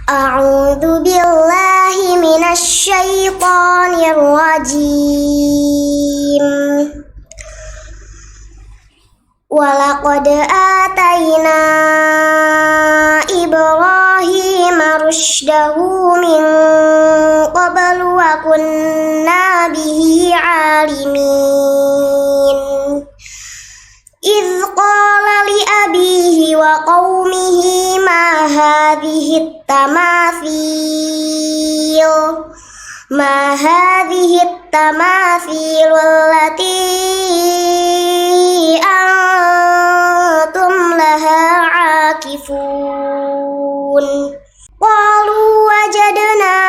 A'udzu billahi minasy syaithanir rajim. Walaqad atayna Ibrahima rusydahu min qablu wa kunna bihi alimin. إذ قال لأبيه وقومه ما هذه التماثيل التي أنتم لها عاكفون قالوا وجدنا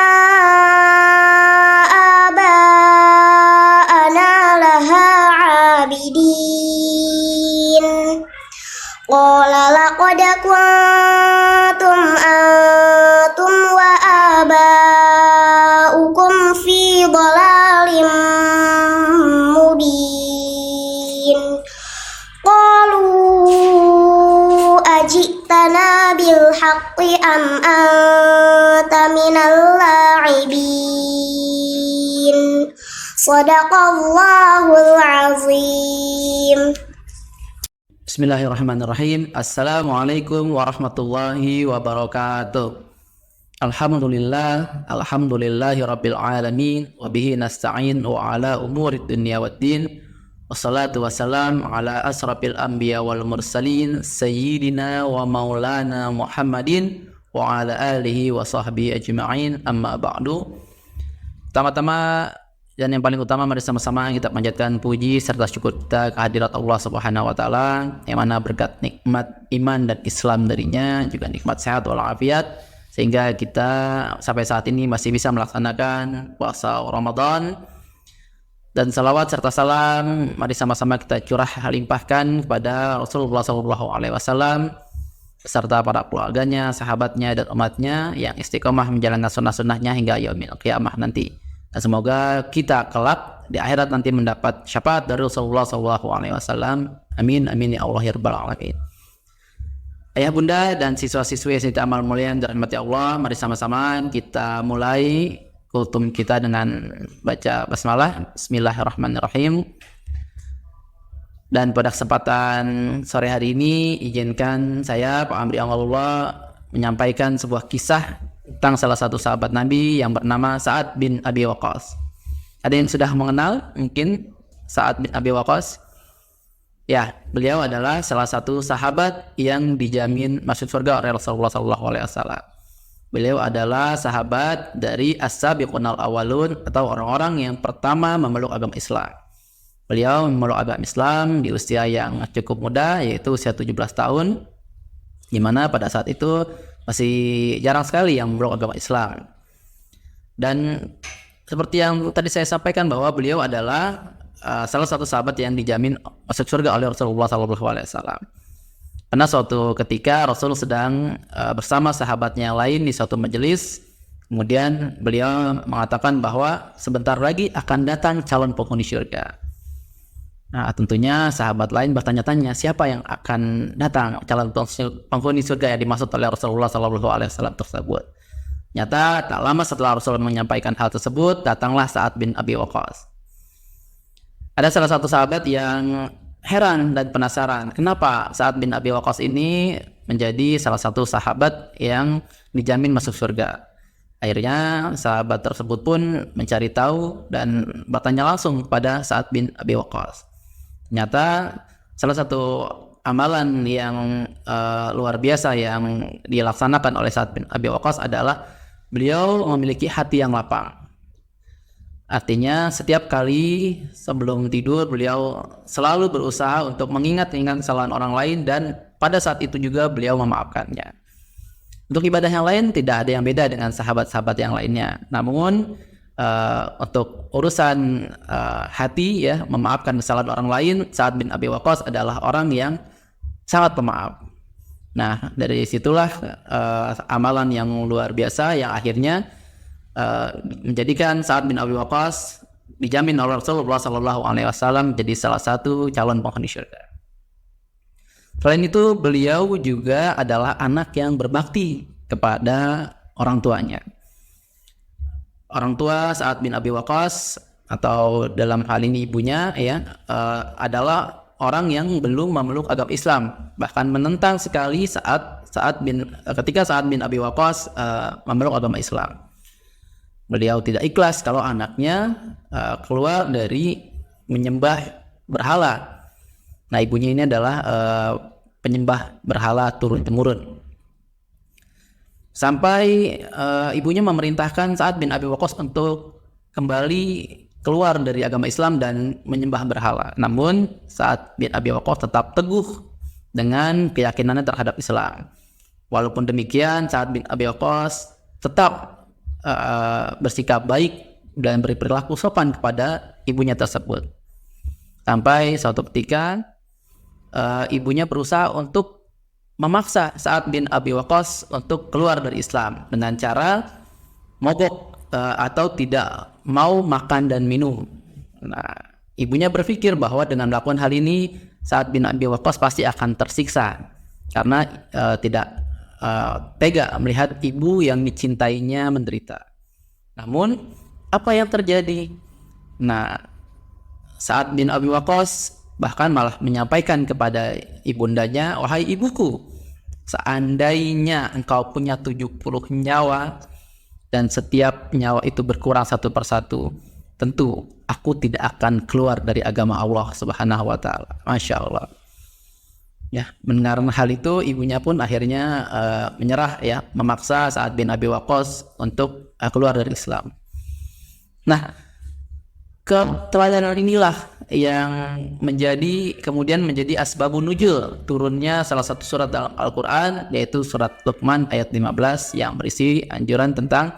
آباءنا لها عابدين قال لقد كنتم أنتم وآباؤكم في ضلال مبين قالوا أجئتنا بالحق أم أنت من اللاعبين صدق الله العظيم. Bismillahirrahmanirrahim. Assalamualaikum warahmatullahi wabarakatuh. Alhamdulillahi rabbil alamin. Wabihi nasta'in wa ala umurid dunya waddin. Wassalatu wassalam ala asrafil anbiya wal mursalin Sayyidina wa maulana Muhammadin wa ala alihi wa sahbihi ajma'in. Amma ba'du. Pertama-tama dan yang paling utama, mari sama-sama kita panjatkan puji serta syukur kita kehadirat Allah Subhanahu wa taala, yang mana berkat nikmat iman dan Islam darinya, juga nikmat sehat walafiat, sehingga kita sampai saat ini masih bisa melaksanakan puasa Ramadan. Dan salawat serta salam mari sama-sama kita curah limpahkan kepada Rasulullah SAW beserta para keluarganya, sahabatnya, dan umatnya yang istiqomah menjalankan sunnah-sunnahnya hingga yaumil qiyamah nanti. Dan semoga kita kelak di akhirat nanti mendapat syafaat dari Rasulullah SAW. Amin, amin ya Allah ya rabbal alamin. Ayah bunda dan siswa-siswi yang amal mulia yang dirahmati Allah, mari sama-sama kita mulai kultum kita dengan baca basmalah. Bismillahirrahmanirrahim. Dan pada kesempatan sore hari ini, izinkan saya Pak Amri Amalullah menyampaikan sebuah kisah tentang salah satu sahabat Nabi yang bernama Sa'ad bin Abi Waqqas. Ada yang sudah mengenal mungkin Sa'ad bin Abi Waqqas? Ya, beliau adalah salah satu sahabat yang dijamin masuk surga oleh Rasulullah SAW. Beliau adalah sahabat dari as-sabiqunal awalun, atau orang-orang yang pertama memeluk agama Islam. Beliau memeluk agama Islam di usia yang cukup muda, yaitu usia 17 tahun, di mana pada saat itu masih jarang sekali yang memeluk agama Islam. Dan seperti yang tadi saya sampaikan, bahwa beliau adalah salah satu sahabat yang dijamin masuk surga oleh Rasulullah SAW. Karena suatu ketika Rasul sedang bersama sahabatnya yang lain di suatu majelis, kemudian beliau mengatakan bahwa sebentar lagi akan datang calon penghuni surga. Nah, tentunya sahabat lain bertanya-tanya, siapa yang akan datang calon penghuni surga yang dimaksud oleh Rasulullah SAW tersebut. Nyata tak lama setelah Rasul menyampaikan hal tersebut, datanglah Sa'ad bin Abi Waqqas. Ada salah satu sahabat yang heran dan penasaran, kenapa Sa'ad bin Abi Waqqas ini menjadi salah satu sahabat yang dijamin masuk surga. Akhirnya sahabat tersebut pun mencari tahu dan bertanya langsung kepada Sa'ad bin Abi Waqqas. Ternyata salah satu amalan yang luar biasa yang dilaksanakan oleh Sa'ad bin Abi Waqqas adalah beliau memiliki hati yang lapang. Artinya setiap kali sebelum tidur beliau selalu berusaha untuk mengingat-ingat kesalahan orang lain, dan pada saat itu juga beliau memaafkannya. Untuk ibadah yang lain tidak ada yang beda dengan sahabat-sahabat yang lainnya. Namun untuk urusan hati, ya, memaafkan kesalahan orang lain, Sa'ad bin Abi Waqqas adalah orang yang sangat pemaaf. Nah, dari situlah amalan yang luar biasa yang akhirnya menjadikan Sa'ad bin Abi Waqqas dijamin oleh Rasulullah SAW menjadi salah satu calon penghuni surga. Selain itu, beliau juga adalah anak yang berbakti kepada orang tuanya. Orang tua Sa'ad bin Abi Waqqas atau dalam hal ini ibunya ya adalah orang yang belum memeluk agama Islam, bahkan menentang sekali ketika Sa'ad bin Abi Waqqas memeluk agama Islam. Beliau tidak ikhlas kalau anaknya keluar dari menyembah berhala. Nah, ibunya ini adalah penyembah berhala turun-temurun. Sampai ibunya memerintahkan Sa'ad bin Abi Waqqas untuk kembali keluar dari agama Islam dan menyembah berhala. Namun Sa'ad bin Abi Waqqas tetap teguh dengan keyakinannya terhadap Islam. Walaupun demikian, Sa'ad bin Abi Waqqas tetap bersikap baik dan berperilaku sopan kepada ibunya tersebut. Sampai suatu ketika ibunya berusaha untuk memaksa Sa'ad bin Abi Waqqas untuk keluar dari Islam dengan cara mogok atau tidak mau makan dan minum. Nah, ibunya berpikir bahwa dengan melakukan hal ini Sa'ad bin Abi Waqqas pasti akan tersiksa karena tidak tega melihat ibu yang dicintainya menderita. Namun apa yang terjadi? Nah, Sa'ad bin Abi Waqqas bahkan malah menyampaikan kepada ibundanya, "Wahai ibuku, seandainya engkau punya 70 nyawa dan setiap nyawa itu berkurang satu persatu, tentu aku tidak akan keluar dari agama Allah Subhanahu wa taala." Masya Allah. Ya, mendengar hal itu ibunya pun akhirnya menyerah ya, memaksa Sa'ad bin Abi Waqqas untuk keluar dari Islam. Nah, keteladanan inilah yang kemudian menjadi asbabun nuzul turunnya salah satu surat dalam Al-Quran, yaitu surat Luqman ayat 15 yang berisi anjuran tentang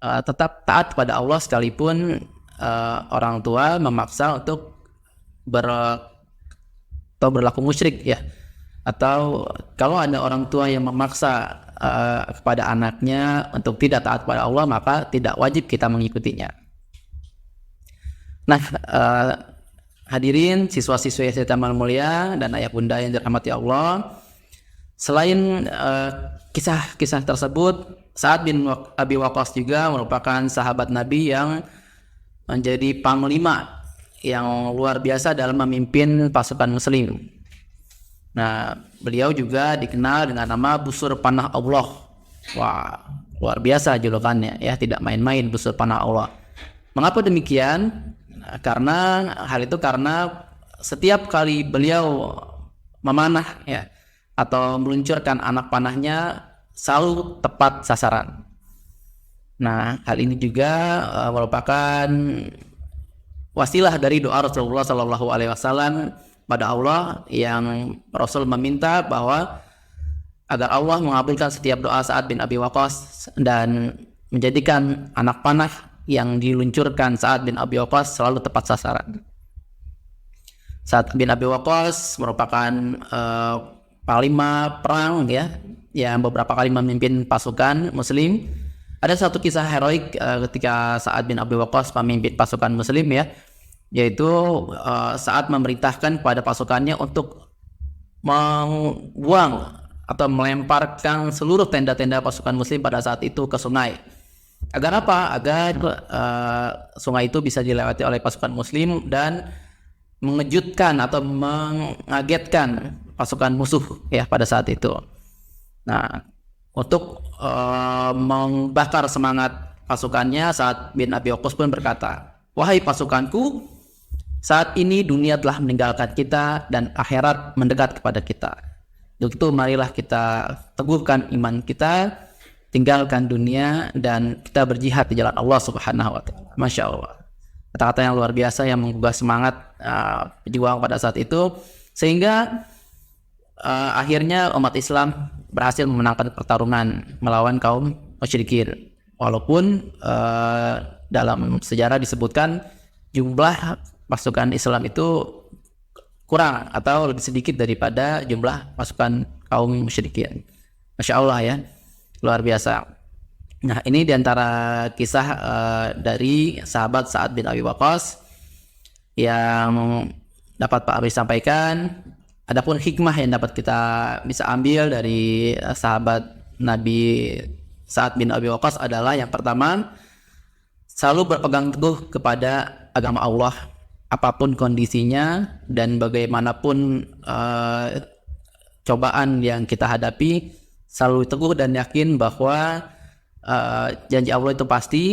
tetap taat pada Allah sekalipun orang tua memaksa untuk berlaku musyrik ya, atau kalau ada orang tua yang memaksa kepada anaknya untuk tidak taat pada Allah, maka tidak wajib kita mengikutinya. Nah, hadirin siswa-siswi yang mulia dan ayah bunda yang dirahmati Allah, selain kisah-kisah tersebut, Sa'ad bin Abi Waqqas juga merupakan sahabat Nabi yang menjadi panglima yang luar biasa dalam memimpin pasukan muslim. Nah, beliau juga dikenal dengan nama Busur Panah Allah. Wah, luar biasa julukannya ya, tidak main-main Busur Panah Allah. Mengapa demikian? Karena setiap kali beliau memanah ya atau meluncurkan anak panahnya selalu tepat sasaran. Nah, hal ini juga merupakan wasilah dari doa Rasulullah SAW pada Allah, yang Rasul meminta bahwa agar Allah mengabulkan setiap doa Sa'ad bin Abi Waqqas dan menjadikan anak panah yang diluncurkan Sa'ad bin Abi Waqqas selalu tepat sasaran. Sa'ad bin Abi Waqqas merupakan panglima perang ya, yang beberapa kali memimpin pasukan muslim. Ada satu kisah heroik ketika Sa'ad bin Abi Waqqas memimpin pasukan muslim ya, yaitu saat memerintahkan kepada pasukannya untuk membuang atau melemparkan seluruh tenda-tenda pasukan muslim pada saat itu ke sungai. Agar apa? Agar sungai itu bisa dilewati oleh pasukan muslim dan mengejutkan atau mengagetkan pasukan musuh ya pada saat itu. Nah, untuk membakar semangat pasukannya, Sa'ad bin Abi Waqqas pun berkata, "Wahai pasukanku, saat ini dunia telah meninggalkan kita dan akhirat mendekat kepada kita. Untuk itu marilah kita teguhkan iman kita, tinggalkan dunia, dan kita berjihad di jalan Allah Subhanahu wa taala." Masya Allah. Kata-kata yang luar biasa yang menggugah semangat pejuang pada saat itu, sehingga akhirnya umat Islam berhasil memenangkan pertarungan melawan kaum musyrikin. Walaupun dalam sejarah disebutkan jumlah pasukan Islam itu kurang atau lebih sedikit daripada jumlah pasukan kaum musyrikin. Masya Allah ya, luar biasa. Nah, ini diantara kisah dari sahabat Sa'ad bin Abi Waqqas yang dapat Pak Abri sampaikan. Adapun hikmah yang dapat kita bisa ambil dari sahabat Nabi Sa'ad bin Abi Waqqas adalah yang pertama, selalu berpegang teguh kepada agama Allah apapun kondisinya dan bagaimanapun cobaan yang kita hadapi, selalu teguh dan yakin bahwa janji Allah itu pasti.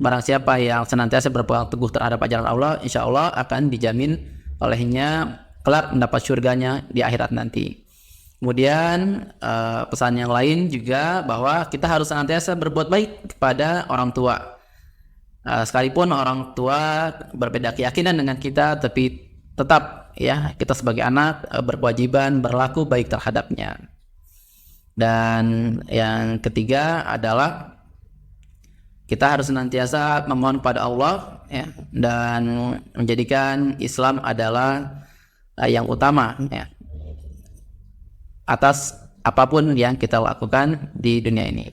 Barang siapa yang senantiasa berpegang teguh terhadap ajaran Allah, insya Allah akan dijamin olehnya kelak mendapat surganya di akhirat nanti. Kemudian pesan yang lain juga bahwa kita harus senantiasa berbuat baik kepada orang tua. Sekalipun orang tua berbeda keyakinan dengan kita, tapi tetap ya kita sebagai anak berkewajiban berlaku baik terhadapnya. Dan yang ketiga adalah kita harus senantiasa memohon pada Allah ya, dan menjadikan Islam adalah yang utama ya, atas apapun yang kita lakukan di dunia ini.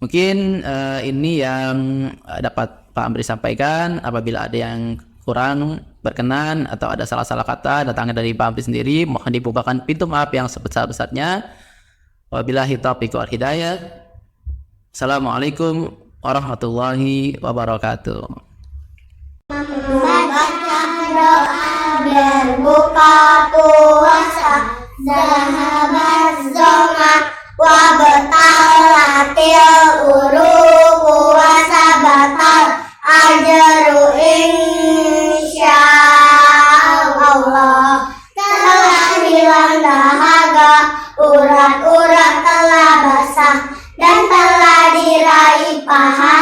Mungkin ini yang dapat Pak Amri sampaikan. Apabila ada yang kurang berkenan atau ada salah-salah kata datangnya dari Pak Amri sendiri, mohon dibukakan pintu maaf yang sebesar-besarnya. Wabillahi taufiq wal hidayah. Assalamualaikum warahmatullahi wabarakatuh. Baca doa berbuka puasa, zahabat zoma wa batalatil uruku wa sabatal ajru insyaallah. Telah hilang dahaga, urat-urat telah basah, dan telah diraih pahala.